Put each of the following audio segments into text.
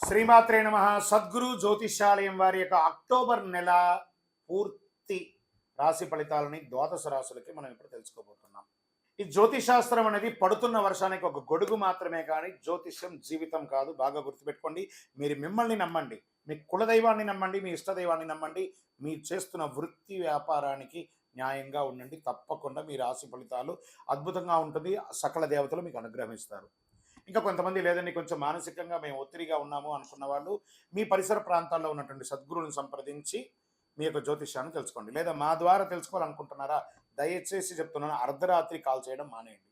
శ్రీమాత్రే నమ. సద్గురు జ్యోతిష్యాలయం వారి యొక్క అక్టోబర్ నెల పూర్తి రాశి ఫలితాలని ద్వాదశ రాశులకి మనం ఇప్పుడు తెలుసుకోబోతున్నాం. ఈ జ్యోతిషాస్త్రం అనేది పడుతున్న వర్షానికి ఒక గొడుగు మాత్రమే, కానీ జ్యోతిష్యం జీవితం కాదు. బాగా గుర్తుపెట్టుకోండి. మీరు మిమ్మల్ని నమ్మండి, మీ కులదైవాన్ని నమ్మండి, మీ ఇష్టదైవాన్ని నమ్మండి. మీరు చేస్తున్న వృత్తి వ్యాపారానికి న్యాయంగా ఉండండి. తప్పకుండా మీ రాశి ఫలితాలు అద్భుతంగా ఉంటుంది. సకల దేవతలు మీకు అనుగ్రహిస్తారు. ఇంకా కొంతమంది లేదండి, కొంచెం మానసికంగా మేము ఒత్తిడిగా ఉన్నాము అనుకున్న వాళ్ళు మీ పరిసర ప్రాంతాల్లో ఉన్నటువంటి సద్గురువుని సంప్రదించి మీ యొక్క జ్యోతిష్యాన్ని తెలుసుకోండి. లేదా మా ద్వారా తెలుసుకోవాలనుకుంటున్నారా? దయచేసి చెప్తున్నాను, అర్ధరాత్రి కాల్ చేయడం మానేయండి.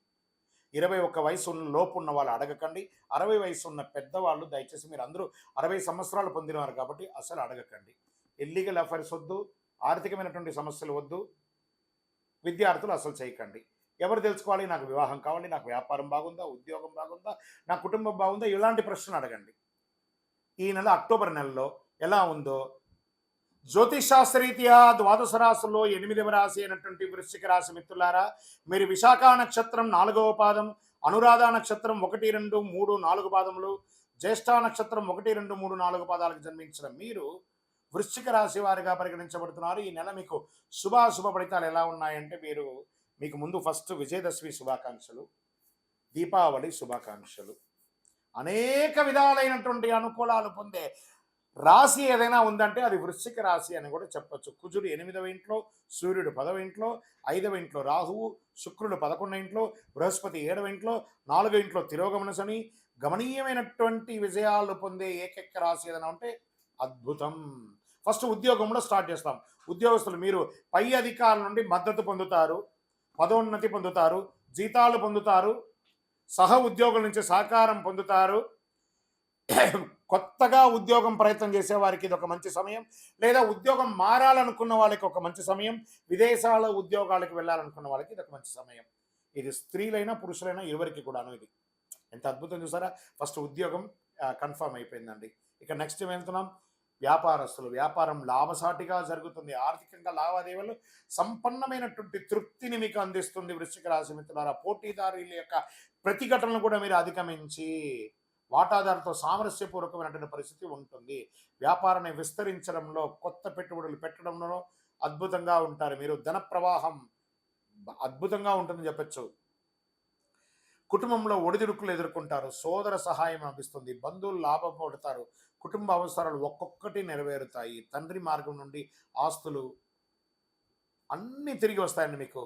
21 వయసు లోపు ఉన్న వాళ్ళు అడగకండి. 60 వయసు ఉన్న పెద్దవాళ్ళు దయచేసి, మీరు అందరూ 60 సంవత్సరాలు పొందినవారు కాబట్టి అసలు అడగకండి. ఇల్లీగల్ అఫైర్స్ వద్దు, ఆర్థికమైనటువంటి సమస్యలు వద్దు, విద్యార్థులు అసలు చేయకండి. ఎవరు తెలుసుకోవాలి? నాకు వివాహం కావాలి, నాకు వ్యాపారం బాగుందా, ఉద్యోగం బాగుందా, నా కుటుంబం బాగుందా, ఇలాంటి ప్రశ్నలు అడగండి. ఈ నెల అక్టోబర్ నెలలో ఎలా ఉందో జ్యోతిషాస్త్రరీత్యా ద్వాదశ రాశుల్లో 8వ రాశి అయినటువంటి వృశ్చిక రాశి మిత్రులారా, మీరు విశాఖ నక్షత్రం 4వ పాదం, అనురాధ నక్షత్రం 1, 2, 3, 4 పాదములు, జ్యేష్ఠ నక్షత్రం 1, 2, 3, 4 పాదాలకు జన్మించిన మీరు వృశ్చిక రాశి వారిగా పరిగణించబడుతున్నారు. ఈ నెల మీకు శుభాశుభ ఫలితాలు ఎలా ఉన్నాయంటే, మీకు ముందు ఫస్ట్ విజయదశమి శుభాకాంక్షలు, దీపావళి శుభాకాంక్షలు. అనేక విధాలైనటువంటి అనుకూలాలు పొందే రాశి ఏదైనా ఉందంటే అది వృశ్చిక రాశి అని కూడా చెప్పచ్చు. కుజుడు 8వ ఇంట్లో, సూర్యుడు 10వ ఇంట్లో, 5వ ఇంట్లో రాహువు, శుక్రుడు 11వ ఇంట్లో, బృహస్పతి 7వ ఇంట్లో, 4వ ఇంట్లో తిరోగమన శని. గమనీయమైనటువంటి విజయాలు పొందే ఏకైక రాశి ఏదైనా ఉంటే అద్భుతం. ఫస్ట్ ఉద్యోగంలో స్టార్ట్ చేస్తాం. ఉద్యోగస్తులు మీరు పై అధికారుల నుండి మద్దతు పొందుతారు, పదోన్నతి పొందుతారు, జీతాలు పొందుతారు, సహ ఉద్యోగుల నుంచి సహకారం పొందుతారు. కొత్తగా ఉద్యోగం ప్రయత్నం చేసే వారికి ఇది ఒక మంచి సమయం. లేదా ఉద్యోగం మారాలనుకున్న వాళ్ళకి ఒక మంచి సమయం. విదేశాల ఉద్యోగాలకు వెళ్ళాలనుకున్న వాళ్ళకి ఇది ఒక మంచి సమయం. ఇది స్త్రీలైనా పురుషులైనా ఎవరికి కూడాను. ఇది ఎంత అద్భుతం చూసారా? ఫస్ట్ ఉద్యోగం కన్ఫర్మ్ అయిపోయిందండి. ఇక నెక్స్ట్ వెళ్తున్నాం. వ్యాపారస్తులు, వ్యాపారం లాభసాటిగా జరుగుతుంది. ఆర్థికంగా లావాదేవీలు సంపన్నమైనటువంటి తృప్తిని మీకు అందిస్తుంది. వృశ్చిక రాశి మిత్రులారా, పోటీదారుల యొక్క ప్రతిఘటనలు కూడా మీరు అధిగమించి వాటాదారులతో సామరస్యపూర్వకమైనటువంటి పరిస్థితి ఉంటుంది. వ్యాపారాన్ని విస్తరించడంలో, కొత్త పెట్టుబడులు పెట్టడంలో అద్భుతంగా ఉంటారు. మీరు ధన ప్రవాహం అద్భుతంగా ఉంటుందని చెప్పచ్చు. కుటుంబంలో ఒడిదుడుకులు ఎదుర్కొంటారు. సోదర సహాయం లభిస్తుంది. బంధువులు లాభపడతారు. కుటుంబ అవసరాలు ఒక్కొక్కటి నెరవేరుతాయి. తండ్రి మార్గం నుండి ఆస్తులు అన్నీ తిరిగి వస్తాయండి. మీకు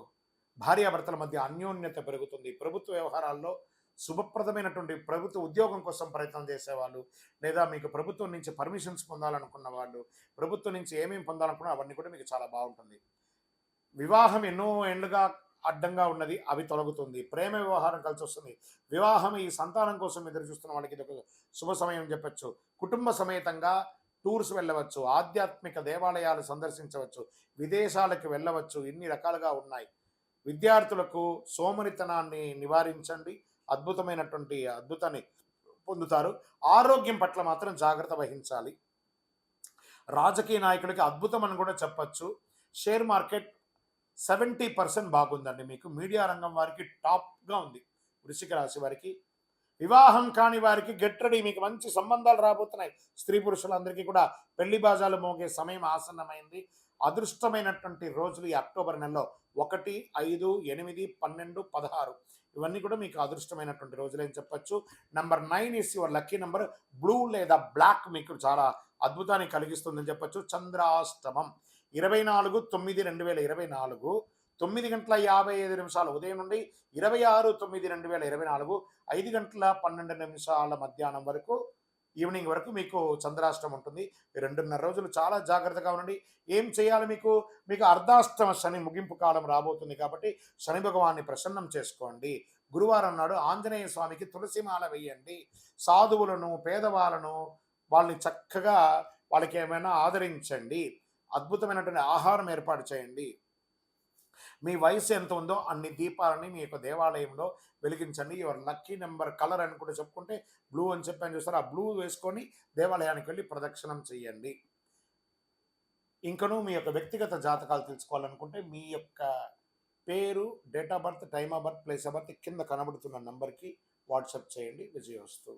భార్యాభర్తల మధ్య అన్యోన్యత పెరుగుతుంది. ప్రభుత్వ వ్యవహారాల్లో శుభప్రదమైనటువంటి ప్రభుత్వ ఉద్యోగం కోసం ప్రయత్నం చేసేవాళ్ళు, లేదా మీకు ప్రభుత్వం నుంచి పర్మిషన్స్ పొందాలనుకున్న వాళ్ళు, ప్రభుత్వం నుంచి ఏమేమి పొందాలనుకున్నా అవన్నీ కూడా మీకు చాలా బాగుంటుంది. వివాహం ఎన్నో ఏళ్ళుగా అడ్డంగా ఉన్నది, అవి తొలగుతుంది. ప్రేమ వ్యవహారం కలిసి వస్తుంది. వివాహం ఈ సంతానం కోసం ఎదురు చూస్తున్న వాళ్ళకి ఇది ఒక శుభ సమయం చెప్పచ్చు. కుటుంబ సమేతంగా టూర్స్ వెళ్ళవచ్చు, ఆధ్యాత్మిక దేవాలయాలు సందర్శించవచ్చు, విదేశాలకు వెళ్ళవచ్చు. ఇన్ని రకాలుగా ఉన్నాయి. విద్యార్థులకు సోమరితనాన్ని నివారించండి. అద్భుతాన్ని పొందుతారు. ఆరోగ్యం పట్ల మాత్రం జాగ్రత్త వహించాలి. రాజకీయ నాయకులకి అద్భుతం అని కూడా చెప్పచ్చు. షేర్ మార్కెట్ 70% బాగుందండి. మీకు మీడియా రంగం వారికి టాప్గా ఉంది. వృశ్చిక రాశి వారికి, వివాహం కాని వారికి గెట్ రెడీ. మీకు మంచి సంబంధాలు రాబోతున్నాయి. స్త్రీ పురుషులందరికీ కూడా పెళ్లి బాజాలు మోగే సమయం ఆసన్నమైంది. అదృష్టమైనటువంటి రోజులు ఈ అక్టోబర్ నెలలో 1, 5, 8, 12, 16 ఇవన్నీ కూడా మీకు అదృష్టమైనటువంటి రోజులని చెప్పచ్చు. Number 9 is your lucky number. Blue లేదా బ్లాక్ మీకు చాలా అద్భుతాన్ని కలిగిస్తుందని చెప్పచ్చు. చంద్రాష్టమం 24/9/2024 9:55 ఉదయం నుండి 26/9/2024 5:12 మధ్యాహ్నం వరకు, ఈవినింగ్ వరకు మీకు చంద్రాష్టమం ఉంటుంది. 2.5 రోజులు చాలా జాగ్రత్తగా ఉండండి. ఏం చేయాలి? మీకు అర్ధాష్టమ శని ముగింపు కాలం రాబోతుంది కాబట్టి శని భగవాన్ని ప్రసన్నం చేసుకోండి. గురువారం నాడు ఆంజనేయ స్వామికి తులసిమాల వేయండి. సాధువులను, పేదవాళ్ళను వాళ్ళని చక్కగా వాళ్ళకి ఏమైనా ఆదరించండి. అద్భుతమైనటువంటి ఆహారం ఏర్పాటు చేయండి. మీ వయసు ఎంత ఉందో అన్ని దీపాలని మీ యొక్క దేవాలయంలో వెలిగించండి. యువర్ లక్కీ నెంబర్ కలర్ అని కూడా చెప్పుకుంటే బ్లూ అని చెప్పని చూస్తారు. ఆ బ్లూ వేసుకొని దేవాలయానికి వెళ్ళి ప్రదక్షిణం చేయండి. ఇంకనూ మీ యొక్క వ్యక్తిగత జాతకాలు తెలుసుకోవాలనుకుంటే మీ యొక్క పేరు, date of birth, time of birth, place of birth కింద కనబడుతున్న నంబర్కి వాట్సాప్ చేయండి. విజయోస్తు.